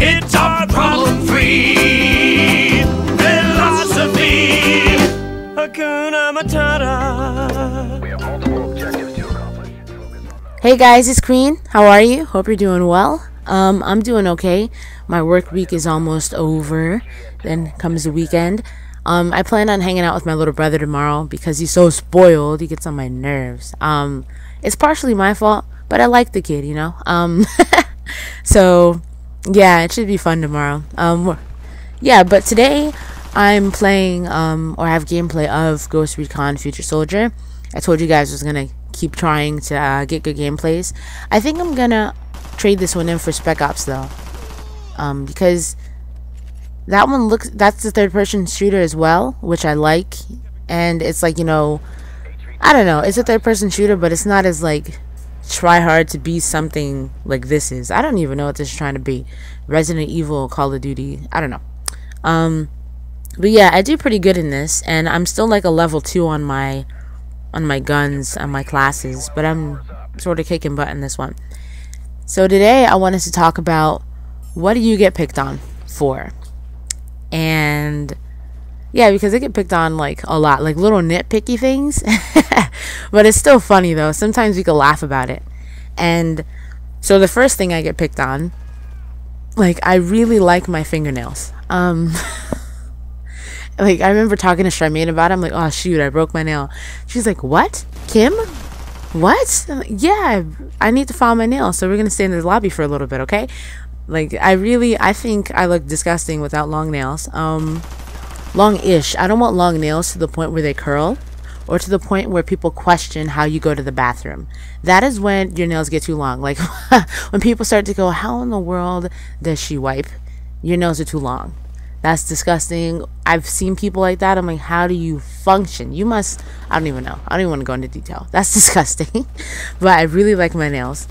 It's our problem-free philosophy. Hakuna Matata. We have multiple objectives to accomplish. Hey guys, it's Queen. How are you? Hope you're doing well. I'm doing okay. My work week is almost over. Then comes the weekend. I plan on hanging out with my little brother tomorrow because he's so spoiled. He gets on my nerves. It's partially my fault, but I like the kid, you know. So yeah, it should be fun tomorrow. Yeah, but today I'm playing or have gameplay of Ghost Recon Future Soldier. I told you guys I was gonna keep trying to get good gameplays. I think I'm gonna trade this one in for Spec Ops though, because that one that's the third-person shooter as well, which I like, and it's like, you know, I don't know, it's a third-person shooter, but it's not as like try hard to be something like this is. I don't even know what this is trying to be. Resident Evil, Call of Duty, I don't know. But yeah, I do pretty good in this, and I'm still like a level 2 on my guns, on my classes, but I'm sort of kicking butt in this one. So today I wanted to talk about what do you get picked on for. And yeah, because I get picked on like a lot, like little nitpicky things. But it's still funny though. Sometimes we can laugh about it. And so the first thing I get picked on, like, I really like my fingernails. Like, I remember talking to Charmaine about it. I'm like, oh shoot, I broke my nail. She's like, what? Kim? What? I'm like, yeah, I need to file my nails, so we're gonna stay in the lobby for a little bit, okay? Like, I think I look disgusting without long nails. Long-ish. I don't want long nails to the point where they curl, or to the point where people question how you go to the bathroom. That is when your nails get too long. Like, when people start to go, how in the world does she wipe? Your nails are too long. That's disgusting. I've seen people like that. I'm like, how do you function? You must, I don't even know. I don't even want to go into detail. That's disgusting. But I really like my nails.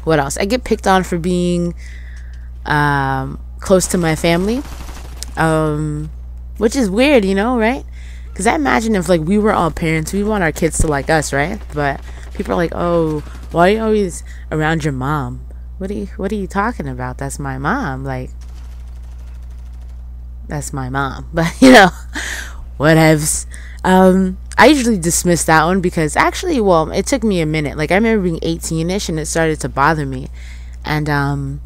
What else? I get picked on for being close to my family. Which is weird, you know, right? Because I imagine if, like, we were all parents, we want our kids to like us, right? But people are like, oh, why are you always around your mom? What are you talking about? That's my mom. Like, that's my mom. But, you know, whatevs. I usually dismiss that one because actually, well, it took me a minute. Like, I remember being 18-ish and it started to bother me. And I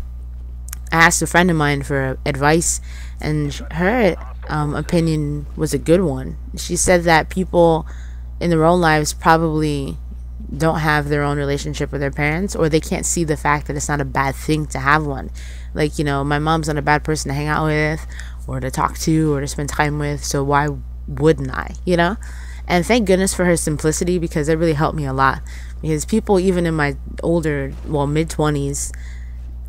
asked a friend of mine for advice, and her opinion was a good one. She said that people in their own lives probably don't have their own relationship with their parents, or they can't see the fact that it's not a bad thing to have one. Like, you know, my mom's not a bad person to hang out with or to talk to or to spend time with, so why wouldn't I, you know? And thank goodness for her simplicity, because it really helped me a lot. Because people even in my older, well, mid-20s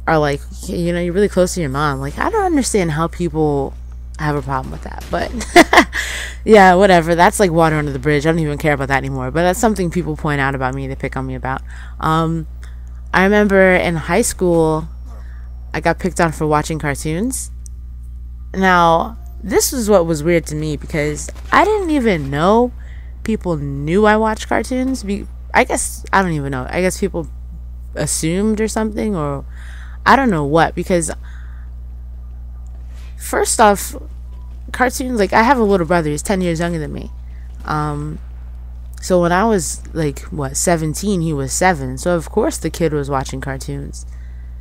are like, you know, you're really close to your mom. Like, I don't understand how people have a problem with that, but yeah, whatever. That's like water under the bridge. I don't even care about that anymore, but that's something people point out about me, they pick on me about. I remember in high school I got picked on for watching cartoons. Now, this was what was weird to me, because I didn't even know people knew I watched cartoons. I guess, I don't even know. I guess people assumed or something, or I don't know what, because first off, cartoons, like, I have a little brother, he's 10 years younger than me. So when I was like, what, 17, he was 7, so of course the kid was watching cartoons.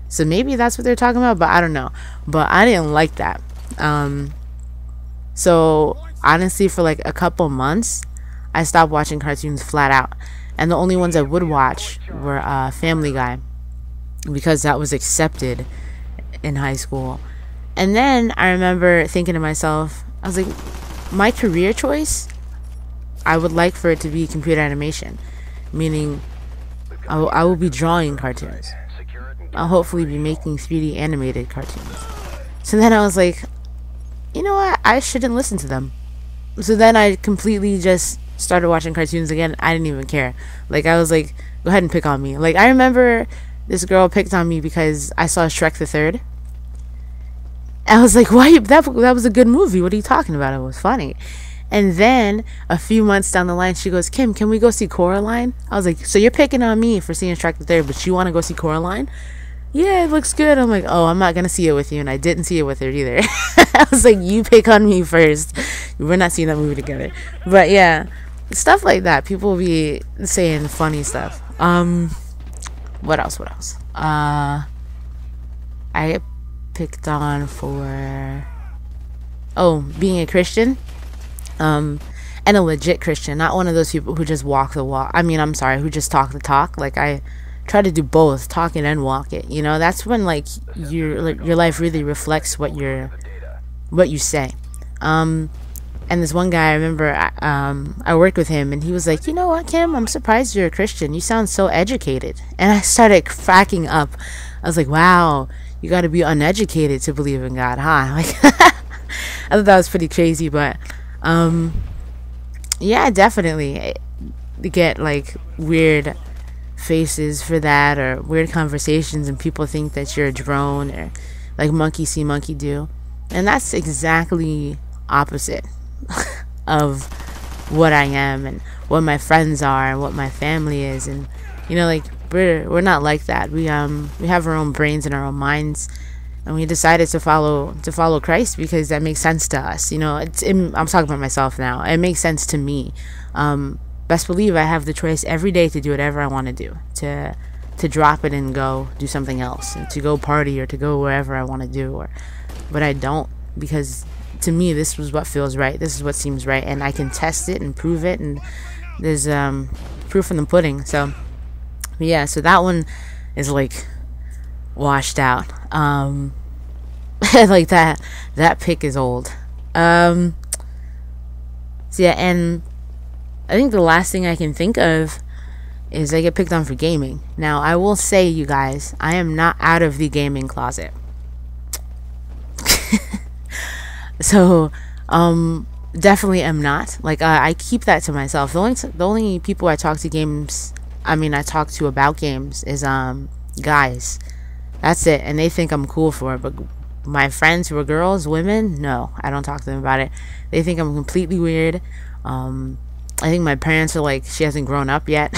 So maybe that's what they're talking about, but I don't know. But I didn't like that. So honestly, for like a couple months I stopped watching cartoons flat out, and the only ones I would watch were Family Guy, because that was accepted in high school. And then I remember thinking to myself, I was like, my career choice, I would like for it to be computer animation, meaning I will be drawing cartoons. I'll hopefully be making 3D animated cartoons. So then I was like, you know what, I shouldn't listen to them. So then I completely just started watching cartoons again. I didn't even care. Like, I was like, go ahead and pick on me. Like, I remember this girl picked on me because I saw Shrek the Third. I was like, why? That was a good movie. What are you talking about? It was funny. And then a few months down the line, she goes, Kim, can we go see Coraline? I was like, so you're picking on me for seeing Shrek the Third, but you want to go see Coraline? yeah, it looks good. I'm like, oh, I'm not gonna see it with you, and I didn't see it with her either. I was like, you pick on me first. We're not seeing that movie together. But yeah, stuff like that. People be saying funny stuff. What else? What else? I get picked on for being a Christian. And a legit Christian, not one of those people who just walk the walk. I mean, I'm sorry, who just talk the talk. Like, I try to do both, talk it and walk it. You know, that's when like your life really reflects what you say. And this one guy, I remember, I worked with him, and he was like, you know what, Kim, I'm surprised you're a Christian. You sound so educated. And I started cracking up. I was like, wow, you got to be uneducated to believe in God, huh? Like, I thought that was pretty crazy, but yeah, definitely get like weird faces for that, or weird conversations, and people think that you're a drone, or like monkey see monkey do. And that's exactly opposite of what I am and what my friends are and what my family is. And you know, like we're not like that. We have our own brains and our own minds, and we decided to follow Christ because that makes sense to us. You know, I'm talking about myself now. It makes sense to me. Best believe I have the choice every day to do whatever I want to do, to drop it and go do something else, and to go party or to go wherever I want to do, but I don't, because to me this was what feels right. This is what seems right, and I can test it and prove it, and there's proof in the pudding. So yeah, so that one is like washed out. Like that pick is old. So yeah, and I think the last thing I can think of is I get picked on for gaming. Now, I will say, you guys, I am not out of the gaming closet. So, definitely am not. Like, I keep that to myself. The only people I talk to about games is guys. That's it. And they think I'm cool for it. But my friends who are girls, women, no, I don't talk to them about it. They think I'm completely weird. I think my parents are like, she hasn't grown up yet.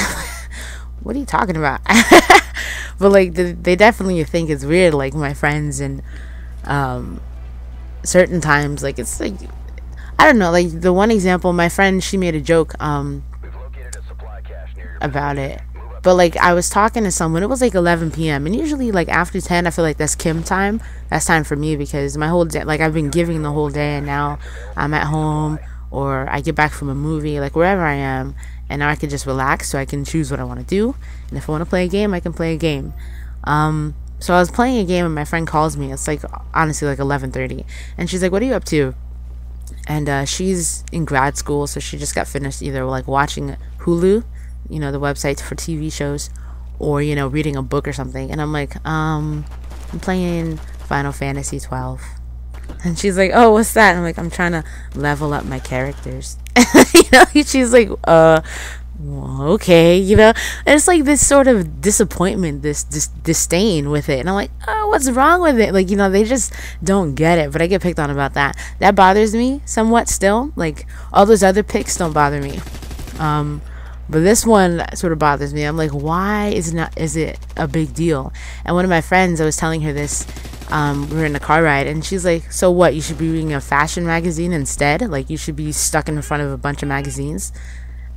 What are you talking about? But like, they definitely think it's weird. Like my friends, and certain times, like it's like, I don't know. Like the one example, my friend, she made a joke about it. But like, I was talking to someone, it was like 11 p.m. and usually like after 10, I feel like that's Kim time. That's time for me, because my whole day, like I've been giving the whole day, and now I'm at home, or I get back from a movie, like wherever I am, and now I can just relax, so I can choose what I want to do. And if I want to play a game, I can play a game. So I was playing a game, and my friend calls me. It's like honestly like 11:30, and she's like, "What are you up to?" And she's in grad school, so she just got finished either like watching Hulu, you know, the website for TV shows, or you know, reading a book or something. And I'm like, I'm playing Final Fantasy 12. And she's like, oh, what's that? And I'm like, I'm trying to level up my characters. You know, she's like, okay, you know. And it's like this sort of disappointment, this disdain with it. And I'm like, oh, what's wrong with it? Like, you know, they just don't get it. But I get picked on about that. That bothers me somewhat still. Like, all those other picks don't bother me. But this one sort of bothers me. I'm like, why is it a big deal? And one of my friends, I was telling her this, we were in a car ride, and she's like, so what, you should be reading a fashion magazine instead? Like, you should be stuck in front of a bunch of magazines?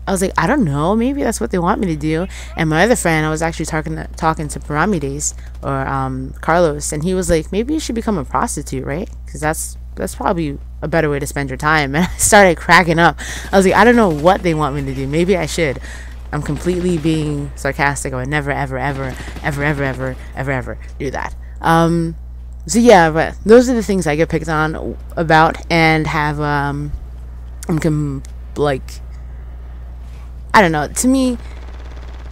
I was like, I don't know, maybe that's what they want me to do. And my other friend, I was actually talking to Paramides, or Carlos, and he was like, maybe you should become a prostitute, right? Because that's probably a better way to spend your time. And I started cracking up. I was like, I don't know what they want me to do. Maybe I should. I'm completely being sarcastic. I would never, ever, ever, ever, ever, ever, ever, ever do that. So yeah, but those are the things I get picked on about, and have like, I don't know, to me,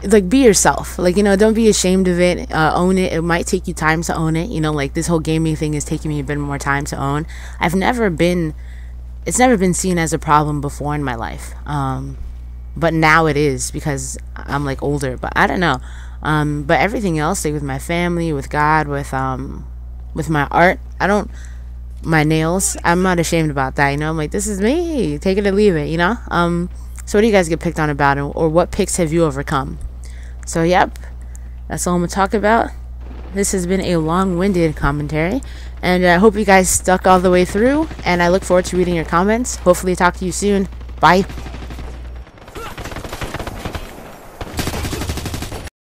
like, be yourself. Like, you know, don't be ashamed of it. Own it. It might take you time to own it. You know, like this whole gaming thing is taking me a bit more time to own. It's never been seen as a problem before in my life. But now it is, because I'm like older. But I don't know. But everything else, like with my family, with God, with my art, my nails, I'm not ashamed about that. You know, I'm like, this is me. Take it or leave it. You know. So what do you guys get picked on about, or what picks have you overcome? So, yep, that's all I'm going to talk about. this has been a long-winded commentary, and I hope you guys stuck all the way through, and I look forward to reading your comments. Hopefully talk to you soon. Bye.